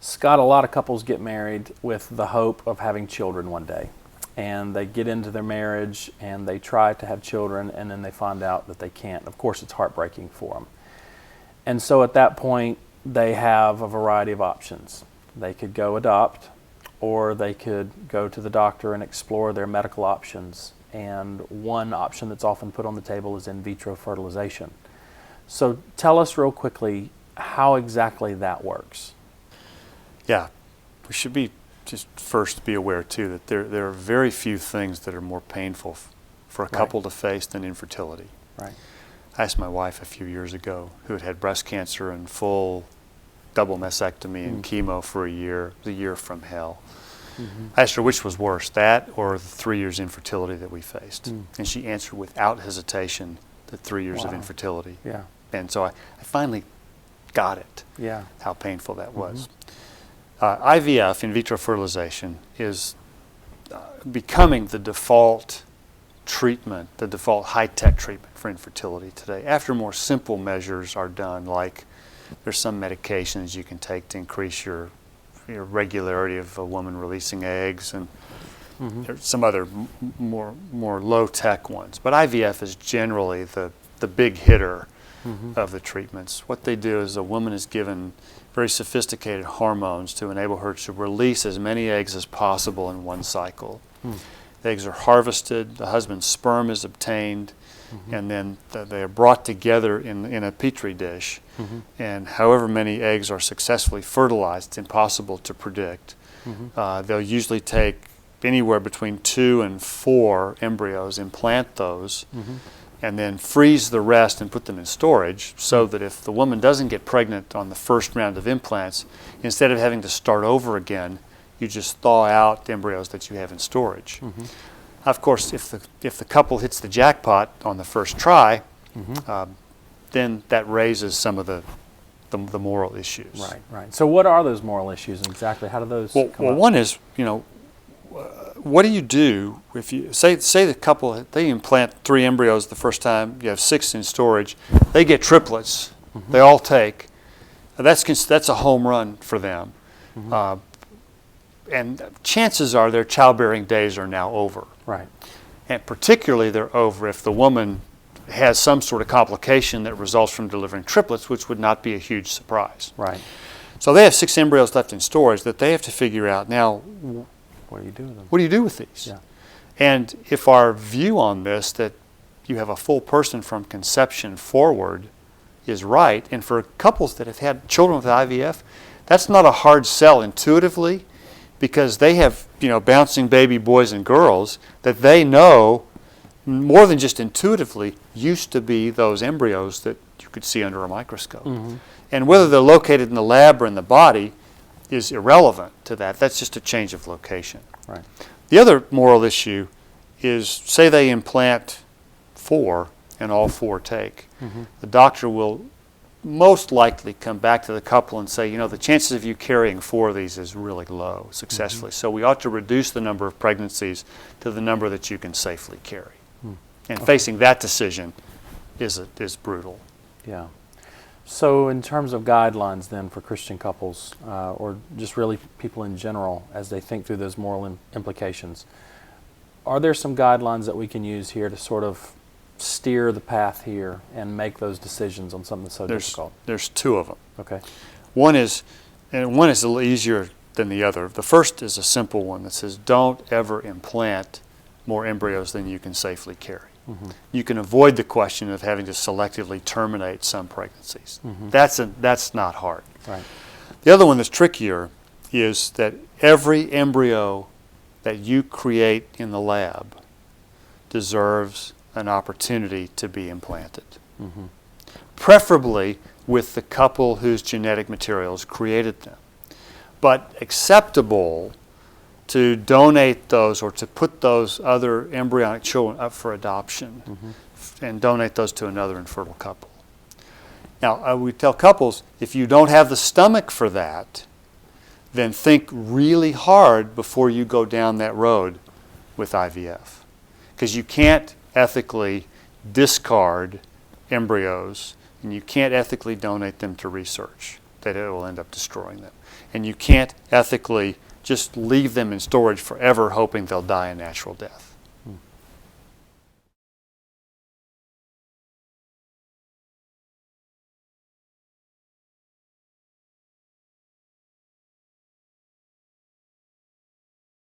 Scott, a lot of couples get married with the hope of having children one day. And they get into their marriage and they try to have children, and then they find out that they can't. Of course, it's heartbreaking for them. And so at that point, they have a variety of options. They could go adopt, or they could go to the doctor and explore their medical options. And one option that's often put on the table is in vitro fertilization. So tell us real quickly how exactly that works. Yeah, we should just first be aware too that there are very few things that are more painful for a couple to face than infertility. Right. I asked my wife a few years ago, who had had breast cancer and full double mastectomy and chemo for a year, the year from hell. I asked her which was worse, that or the 3 years infertility that we faced. And she answered without hesitation the 3 years of infertility. Yeah. And so I finally got it, how painful that was. IVF, in vitro fertilization, is becoming the default treatment, the default high-tech treatment for infertility today. After more simple measures are done, like there's some medications you can take to increase your regularity of a woman releasing eggs, and there's some other more low-tech ones. But IVF is generally the big hitter of the treatments. What they do is a woman is given very sophisticated hormones to enable her to release as many eggs as possible in one cycle. The eggs are harvested, the husband's sperm is obtained, and then they are brought together in a petri dish. And however many eggs are successfully fertilized, it's impossible to predict. They'll usually take anywhere between 2 and 4 embryos, implant those, and then freeze the rest and put them in storage, so that if the woman doesn't get pregnant on the first round of implants, instead of having to start over again, you just thaw out the embryos that you have in storage. Of course, if the couple hits the jackpot on the first try, then that raises some of the moral issues. Right. So what are those moral issues exactly? How do those come up? Well, one is, what do you do if you say the couple, they implant 3 embryos the first time, you have 6 in storage, they get triplets, they all take. That's a home run for them. And chances are their childbearing days are now over. Right. And particularly they're over if the woman has some sort of complication that results from delivering triplets, which would not be a huge surprise. Right. So they have 6 embryos left in storage that they have to figure out now, what do you do with them? What do you do with these? Yeah. And if our view on this, that you have a full person from conception forward, is right, and for couples that have had children with IVF, that's not a hard sell intuitively, because they have bouncing baby boys and girls that they know more than just intuitively used to be those embryos that you could see under a microscope. And whether they're located in the lab or in the body is irrelevant to that. That's just a change of location. Right. The other moral issue is, say they implant 4 and all 4 take. The doctor will most likely come back to the couple and say, the chances of you carrying 4 of these is really low successfully. So we ought to reduce the number of pregnancies to the number that you can safely carry. And facing that decision is brutal. Yeah. So in terms of guidelines then for Christian couples, or just really people in general as they think through those moral implications, are there some guidelines that we can use here to sort of steer the path here and make those decisions on something so difficult? There's 2 of them. Okay. One is a little easier than the other. The first is a simple one that says, don't ever implant more embryos than you can safely carry. You can avoid the question of having to selectively terminate some pregnancies. That's not hard. Right. The other one that's trickier is that every embryo that you create in the lab deserves an opportunity to be implanted. Preferably with the couple whose genetic materials created them. But acceptable to donate those or to put those other embryonic children up for adoption and donate those to another infertile couple. Now, we tell couples, if you don't have the stomach for that, then think really hard before you go down that road with IVF. Because you can't ethically discard embryos, and you can't ethically donate them to research. that it will end up destroying them. And you can't ethically just leave them in storage forever hoping they'll die a natural death.